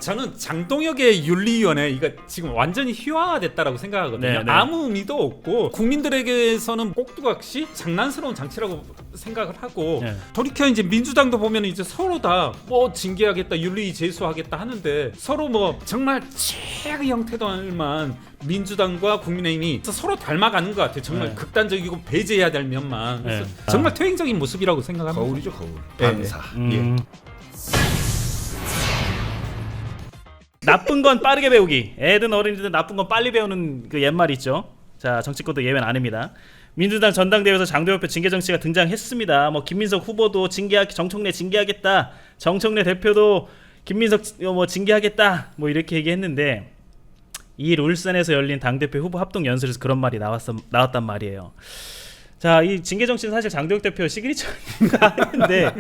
저는 장동혁의 윤리위원회 이거 지금 완전히 희화화됐다라고 생각하거든요. 네, 네. 아무 의미도 없고 국민들에게서는 꼭두각시 장난스러운 장치라고 생각을 하고 네. 돌이켜 이제 민주당도 보면 이제 서로 다 뭐 징계하겠다, 윤리 제소하겠다 하는데 서로 뭐 정말 최악의 형태들만 민주당과 국민의힘이 서로 닮아가는 것 같아요. 정말 네. 극단적이고 배제해야 될 면만. 그래서 네. 정말 퇴행적인 모습이라고 생각합니다. 거울이죠, 거울. 네. 반사. 나쁜 건 빠르게 배우기. 애든 어린이든 나쁜 건 빨리 배우는 그 옛말이 있죠. 자, 정치권도 예외는 아닙니다. 민주당 전당대회에서 장도혁표 징계 정치가 등장했습니다. 뭐 김민석 후보도 정청래 징계하겠다. 정청래 대표도 김민석 뭐 징계하겠다. 뭐 이렇게 얘기했는데 2일 울산에서 열린 당대표 후보 합동 연설에서 그런 말이 나왔단 말이에요. 자, 이 징계 정치는 사실 장도혁 대표 시그니처인가 했는데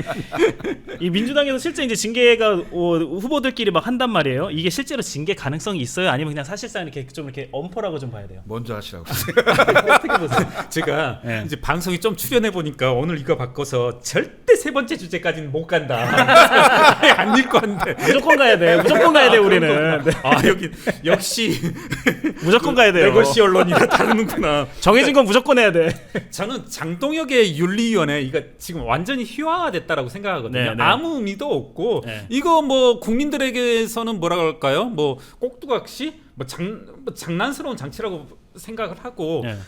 이 민주당에서 실제 이제 징계가 후보들끼리 막 한단 말이에요. 이게 실제로 징계 가능성이 있어요? 아니면 그냥 사실상 이렇게 좀 이렇게 엄포라고 좀 봐야 돼요? 먼저 하시라고. 어떻게 보세요? 제가 네. 이제 방송에 좀 출연해 보니까 오늘 이거 바꿔서 절대 세 번째 주제까지는 못 간다. 안 읽고 한데. 무조건 가야 돼. 무조건 가야 돼 우리는. 네. 아 여기 역시 무조건 가야 돼요. 레거시 언론이라 다르는구나. 정해진 건 무조건 해야 돼. 저는 장동혁의 윤리위원회 이거 지금 완전히 희화화됐다라고 생각하거든요. 네, 네. 아무 의미도 없고 네. 이거 뭐 국민들에게서는 뭐라 그럴까요? 뭐 꼭두각시 뭐 장난스러운 장치라고 생각을 하고 네.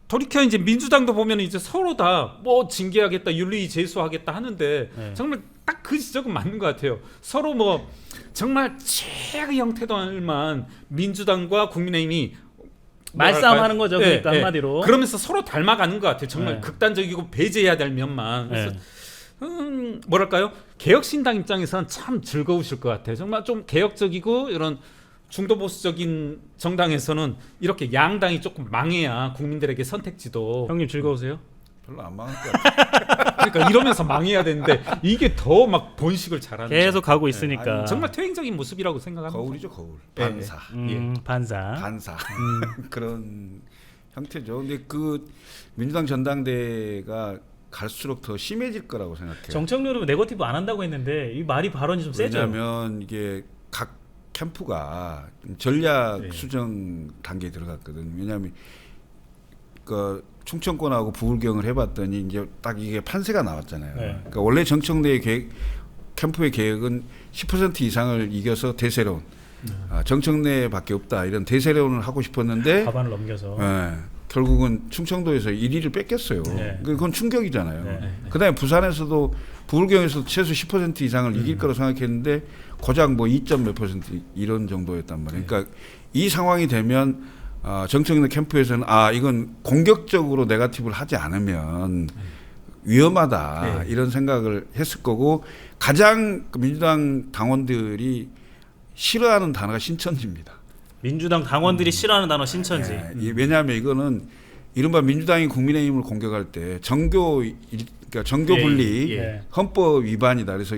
돌이켜 이제 민주당도 보면 이제 서로 다 뭐 징계하겠다, 윤리 제소하겠다 하는데 네. 정말 딱 그 지적은 맞는 것 같아요. 서로 뭐 정말 최악의 형태들만 민주당과 국민의힘이 말싸움 하는 거죠. 그러니까 한마디로. 그러면서 서로 닮아가는 것 같아요. 정말 네. 극단적이고 배제해야 될 면만. 그래서 네. 뭐랄까요? 개혁신당 입장에서는 참 즐거우실 것 같아요. 정말 좀 개혁적이고 이런 중도 보수적인 정당에서는 이렇게 양당이 조금 망해야 국민들에게 선택지도. 형님 즐거우세요? 별로 안 망할 것 같아요. 그러니까 이러면서 망해야 되는데 이게 더 막 번식을 잘하는. 계속 가고 네. 있으니까. 정말 퇴행적인 모습이라고 생각합니다. 거울이죠, 거울. 예, 예. 반사. 반사. 반사. 그런 형태죠. 근데 그 민주당 전당대회가 갈수록 더 심해질 거라고 생각해요. 정청래는 네거티브 안 한다고 했는데 이 말이 발언이 좀 세죠. 왜냐하면 이게 각 캠프가 전략 네. 수정 단계에 들어갔거든. 왜냐하면 그 충청권하고 부울경을 해봤더니 이제 딱 이게 판세가 나왔잖아요. 네. 그러니까 원래 정청래의 계획, 캠프의 계획은 10% 이상을 이겨서 대세론, 정청래밖에 없다 이런 대세론을 하고 싶었는데 과반을 넘겨서. 결국은 충청도에서 1위를 뺏겼어요. 네. 그건 충격이잖아요. 네. 그다음에 부산에서도 부울경에서도 최소 10% 이상을 이길 거라고 생각했는데 고작 뭐 2점 몇 퍼센트 이런 정도였단 말이에요. 그러니까 이 상황이 되면 정청래 캠프에서는 이건 공격적으로 네거티브를 하지 않으면 위험하다 이런 생각을 했을 거고 가장 민주당 당원들이 싫어하는 단어가 신천지입니다. 민주당 당원들이 싫어하는 단어 신천지. 왜냐하면 이거는 이른바 민주당이 국민의힘을 공격할 때 그러니까 정교 분리 예. 헌법 위반이다. 그래서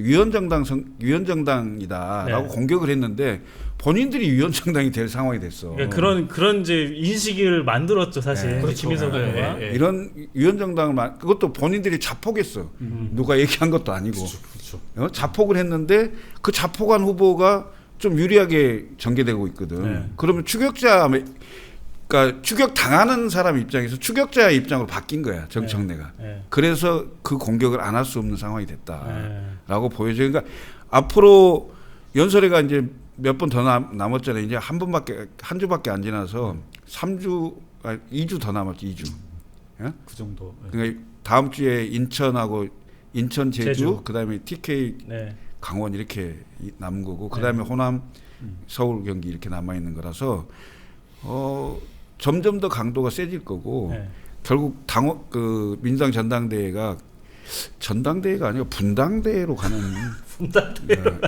위헌정당이다라고 네. 공격을 했는데 본인들이 위헌정당이 될 상황이 됐어. 그러니까 그런 이제 인식을 만들었죠 사실. 네, 그렇죠. 김인석 네, 후보가. 네, 네. 이런 위헌정당을 그것도 본인들이 자폭했어. 누가 얘기한 것도 아니고 그렇죠. 자폭을 했는데 그 자폭한 후보가 좀 유리하게 전개되고 있거든. 네. 그러면 그러니까 추격 당하는 사람 입장에서 추격자의 입장으로 바뀐 거야 정청래가. 네. 그래서 그 공격을 안 할 수 없는 상황이 됐다라고 네. 보여져요. 그러니까 앞으로 연설회가 이제 몇 번 더 남았잖아요. 이제 한 주밖에 안 지나서 2주 더 남았지 2주. 예? 그 정도. 그러니까 다음 주에 인천 제주. 그다음에 TK 네. 강원 이렇게 남은 거고 그다음에 호남 서울 경기 이렇게 남아 있는 거라서 점점 더 강도가 세질 거고 네. 결국 민주당 전당대회가 아니라 분당대회로 가는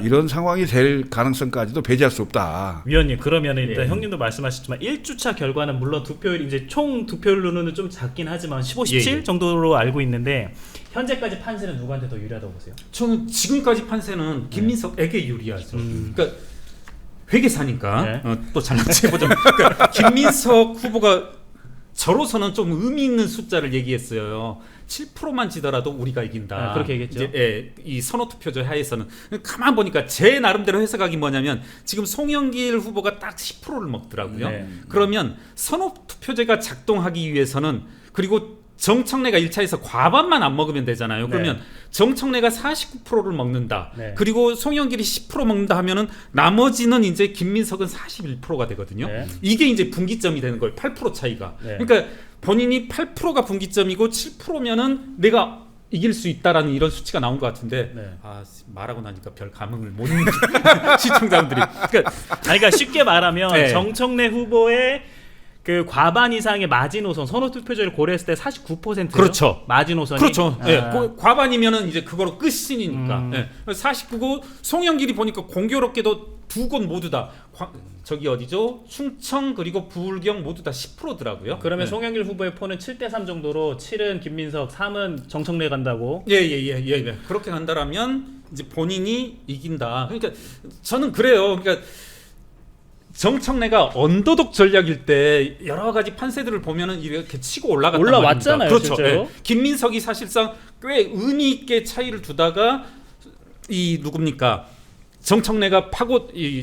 이런 상황이 될 가능성까지도 배제할 수 없다. 위원님 그러면 일단 형님도 말씀하셨지만 1주차 결과는 물론 득표율 이제 총 득표율로는 좀 작긴 하지만 15, 17 정도로 알고 있는데 현재까지 판세는 누구한테 더 유리하다고 보세요? 저는 지금까지 판세는 김민석에게 유리하죠. 그러니까 회계사니까 네. 또 잘난 체 해보자면 그러니까 김민석 후보가 저로서는 좀 의미 있는 숫자를 얘기했어요. 7%만 지더라도 우리가 이긴다. 아, 그렇게 얘기했죠. 이제, 이 선호 투표제 하에서는 가만 보니까 제 나름대로 해석하기 뭐냐면 지금 송영길 후보가 딱 10%를 먹더라고요. 네. 그러면 선호 투표제가 작동하기 위해서는 그리고 정청래가 1차에서 과반만 안 먹으면 되잖아요. 그러면 네. 정청래가 49%를 먹는다. 네. 그리고 송영길이 10% 먹는다 하면은 나머지는 이제 김민석은 41%가 되거든요. 네. 이게 이제 분기점이 되는 거예요. 8% 차이가. 네. 그러니까 본인이 8%가 분기점이고 7%면은 내가 이길 수 있다라는 이런 수치가 나온 것 같은데 네. 말하고 나니까 별 감흥을 못 느끼는 시청자분들이. 그러니까 쉽게 말하면 네. 정청래 후보의 그 과반 이상의 마지노선 선호 투표제를 고려했을 때 49%예요. 그렇죠. 마지노선이. 그렇죠. 아. 예, 과반이면은 이제 그거로 끝이니까. 음. 예. 49고 송영길이 보니까 공교롭게도 두 곳 모두 다 저기 어디죠? 충청 그리고 부울경 모두 다 10%더라고요. 그러면 예. 송영길 후보의 포는 7대3 정도로 7은 김민석, 3은 정청래 간다고. 예. 그렇게 간다라면 이제 본인이 이긴다. 그러니까 저는 그래요. 그러니까 정청래가 언더독 전략일 때 여러 가지 판세들을 보면은 이렇게 치고 올라갔단 올라왔잖아요, 말입니다. 그렇죠. 실제로. 예. 김민석이 사실상 꽤 의미 있게 차이를 두다가 이 누굽니까? 정청래가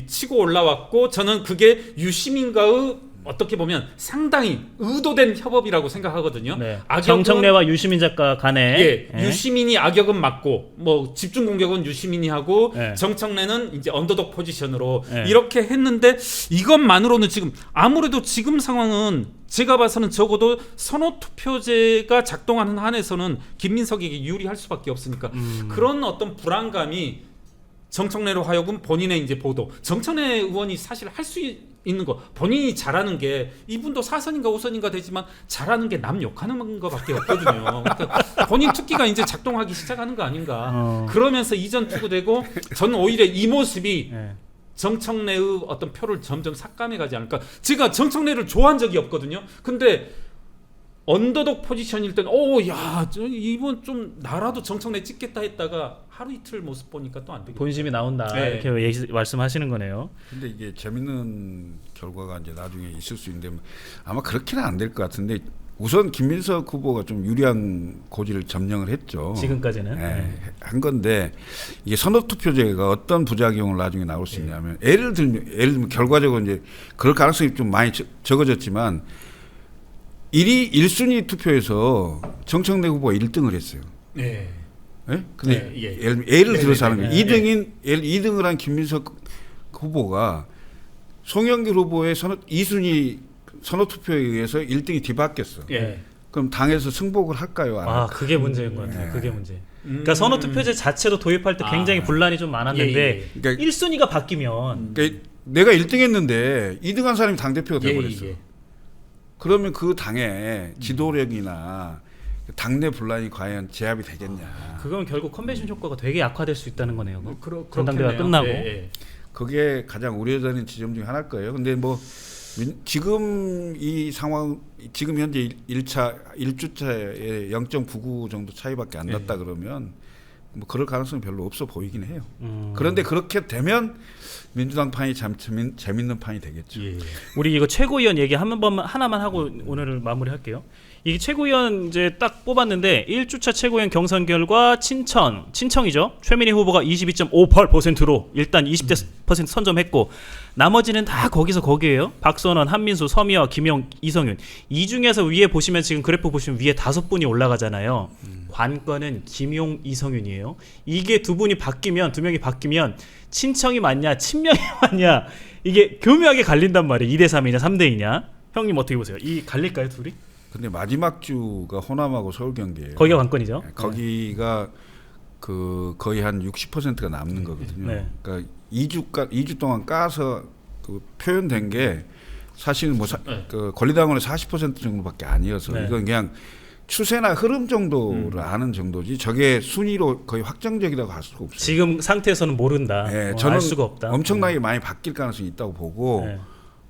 치고 올라왔고 저는 그게 유시민과의 어떻게 보면 상당히 의도된 협업이라고 생각하거든요. 네. 악역은- 정청래와 유시민 작가 간에 예, 유시민이 악역은 맞고 뭐 집중 공격은 유시민이 하고 예. 정청래는 이제 언더독 포지션으로 예. 이렇게 했는데 이것만으로는 지금 아무래도 지금 상황은 제가 봐서는 적어도 선호 투표제가 작동하는 한에서는 김민석에게 유리할 수밖에 없으니까 그런 어떤 불안감이 정청래로 하여금 본인의 이제 보도 정청래 의원이 사실 할 수 있는 거 본인이 잘하는 게 이분도 4선인가 5선인가 되지만 잘하는 게 남 욕하는 거밖에 없거든요. 그러니까 본인 특기가 이제 작동하기 시작하는 거 아닌가. 그러면서 이전 투구되고 저는 오히려 이 모습이 예. 정청래의 어떤 표를 점점 삭감해 가지 않을까. 제가 정청래를 좋아한 적이 없거든요. 근데 언더독 포지션일 때는 이분 좀 나라도 정청래 찍겠다 했다가 하루 이틀 모습 보니까 또 안 되겠다. 본심이 나온다. 네. 이렇게 말씀하시는 거네요. 근데 이게 재밌는 결과가 이제 나중에 있을 수 있는데 아마 그렇게는 안 될 것 같은데 우선 김민석 후보가 좀 유리한 고지를 점령을 했죠. 지금까지는. 예, 한 건데 이게 선호투표제가 어떤 부작용을 나중에 나올 수 있냐면 예를 들면 결과적으로 이제 그럴 가능성이 좀 많이 적어졌지만 1순위 투표에서 정청래 후보가 1등을 했어요. 네. 예? 근데 예. 예를 들어서 하는 네. 거예요. 2등을 한 김민석 후보가 송영길 후보의 2순위 선호 투표에 의해서 1등이 뒤바뀌었어. 예. 그럼 당에서 승복을 할까요? 안 아, 할까요? 그게 문제인 것 같아요. 네. 그게 문제. 그러니까 선호 투표제 자체도 도입할 때 굉장히 아. 분란이 좀 많았는데 예. 그러니까 1순위가 바뀌면 그러니까 내가 1등했는데 2등한 사람이 당 대표가 돼버렸어. 예. 그러면 그 당의 지도력이나 당내 분란이 과연 제압이 되겠냐? 그건 결국 컨벤션 효과가 되게 약화될 수 있다는 거네요. 그렇겠네요. 전당대회가 끝나고. 예. 그게 가장 우려되는 지점 중에 하나일 거예요. 근데 뭐 지금 이 상황 지금 현재 1주차에 0.99 정도 차이밖에 안 났다 그러면 뭐 그럴 가능성이 별로 없어 보이긴 해요. 그런데 그렇게 되면 민주당 판이 참 재밌는 판이 되겠죠. 예. 우리 이거 최고위원 얘기 하나만 하고 오늘을 마무리할게요. 이게 최고위원 이제 딱 뽑았는데 1주차 최고위원 경선 결과 친청이죠. 최민희 후보가 22.58%로 일단 20% 선점했고 나머지는 다 거기에요. 박선원, 한민수, 서미화, 김용, 이성윤. 이 중에서 위에 보시면 지금 그래프 보시면 위에 5분이 올라가잖아요. 관건은 김용, 이성윤이에요. 이게 두 명이 바뀌면 친청이 맞냐 친명이 맞냐 이게 교묘하게 갈린단 말이에요. 2대3이냐 3대2냐. 형님 어떻게 보세요? 이 갈릴까요 둘이? 근데 마지막 주가 호남하고 서울 경기예요. 거기가 관건이죠. 거기가 그 거의 한 60%가 남는 거거든요. 네. 그러니까 2주 동안 까서 그 표현된 게 사실 뭐 그 권리당원의 40% 정도밖에 아니어서 네. 이건 그냥 추세나 흐름 정도를 아는 정도지 저게 순위로 거의 확정적이라고 할 수가 없어요. 지금 상태에서는 모른다. 네, 알 수가 없다. 엄청나게 많이 바뀔 가능성이 있다고 보고 네.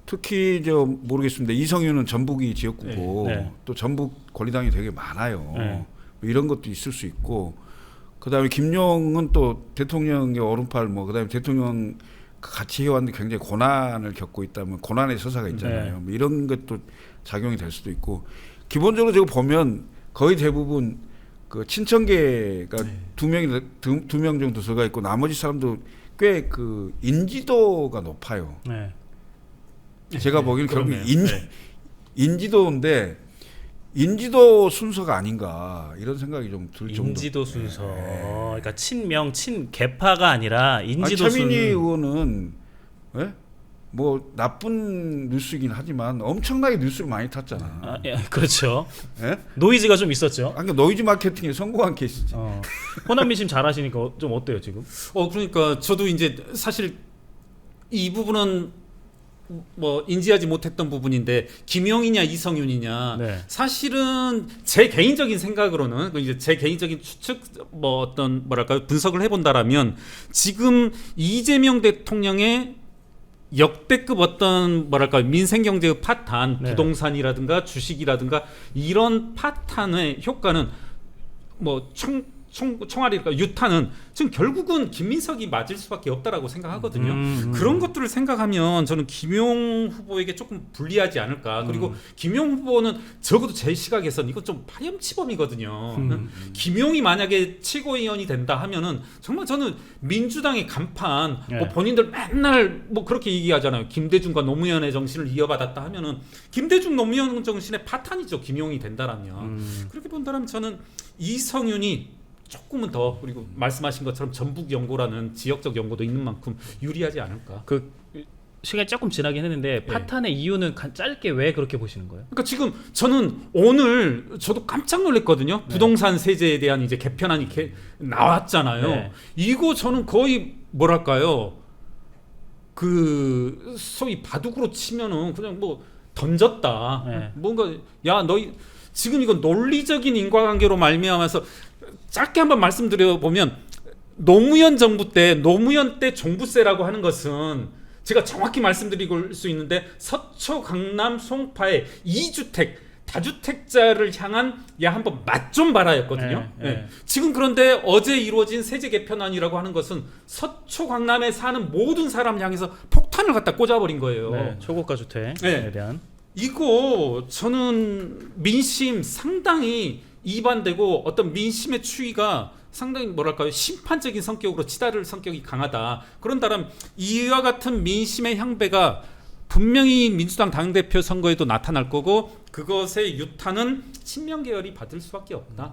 특히 모르겠습니다. 이성윤은 전북이 지역구고 네. 또 전북 권리당이 되게 많아요. 네. 뭐 이런 것도 있을 수 있고 그다음에 김용은 또 대통령의 오른팔 그다음에 대통령 같이 해왔는데 굉장히 고난을 겪고 있다면 고난의 서사가 있잖아요. 네. 뭐 이런 것도 작용이 될 수도 있고 기본적으로 제가 보면 거의 대부분 그 친천계가 두 명 정도 들어가 있고 나머지 사람도 꽤 그 인지도가 높아요. 네. 제가 보기에는 결국 그렇네요. 네. 인지도인데 인지도 순서가 아닌가 이런 생각이 좀 들 정도. 인지도 순서. 그러니까 친명 친개파가 아니라 인지도 순서. 차민희 의원은 예? 뭐 나쁜 뉴스이긴 하지만 엄청나게 뉴스를 많이 탔잖아. 아, 예, 그렇죠. 예? 노이즈가 좀 있었죠. 그러니까 노이즈 마케팅에 성공한 케이스지. 호남민심 잘하시니까 좀 어때요 지금? 그러니까 저도 이제 사실 이 부분은 뭐 인지하지 못했던 부분인데 김용이냐 이성윤이냐 네. 사실은 제 개인적인 생각으로는 이제 제 개인적인 추측 뭐 어떤 뭐랄까 분석을 해본다라면 지금 이재명 대통령의 역대급 어떤 뭐랄까 민생경제의 파탄, 네. 부동산이라든가 주식이라든가 이런 파탄의 효과는 뭐 총알이랄까 유탄은 지금 결국은 김민석이 맞을 수밖에 없다라고 생각하거든요. 그런 것들을 생각하면 저는 김용 후보에게 조금 불리하지 않을까. 그리고 김용 후보는 적어도 제 시각에서는 이건 좀 파렴치범이거든요. 김용이 만약에 최고위원이 된다 하면은 정말 저는 민주당의 간판 뭐 본인들 맨날 뭐 그렇게 얘기하잖아요. 김대중과 노무현의 정신을 이어받았다 하면은 김대중 노무현 정신의 파탄이죠. 김용이 된다라면. 그렇게 본다면 저는 이성윤이 조금은 더 그리고 말씀하신 것처럼 전북 연고라는 지역적 연고도 있는 만큼 유리하지 않을까. 그 시간이 조금 지나긴 했는데 파탄의 이유는 짧게 왜 그렇게 보시는 거예요? 그러니까 지금 저는 오늘 저도 깜짝 놀랐거든요. 부동산 세제에 대한 이제 개편안이 나왔잖아요. 네. 이거 저는 거의 뭐랄까요? 그 소위 바둑으로 치면은 그냥 뭐 던졌다. 네. 뭔가 야 너희 지금 이건 논리적인 인과관계로 말미암아서 짧게 한번 말씀드려 보면 노무현 정부 때 노무현 때 종부세라고 하는 것은 제가 정확히 말씀드릴 수 있는데 서초 강남 송파의 2주택 다주택자를 향한 야 한번 맛 좀 봐라였거든요. 네. 지금 그런데 어제 이루어진 세제 개편안이라고 하는 것은 서초 강남에 사는 모든 사람 향해서 폭탄을 갖다 꽂아버린 거예요. 네, 초고가 주택에 네. 대한 이거 저는 민심 상당히 이반되고 어떤 민심의 추이가 상당히 뭐랄까요 심판적인 성격으로 치달을 성격이 강하다. 그런다면 이와 같은 민심의 향배가 분명히 민주당 당대표 선거에도 나타날 거고 그것의 유탄은 친명 계열이 받을 수밖에 없다.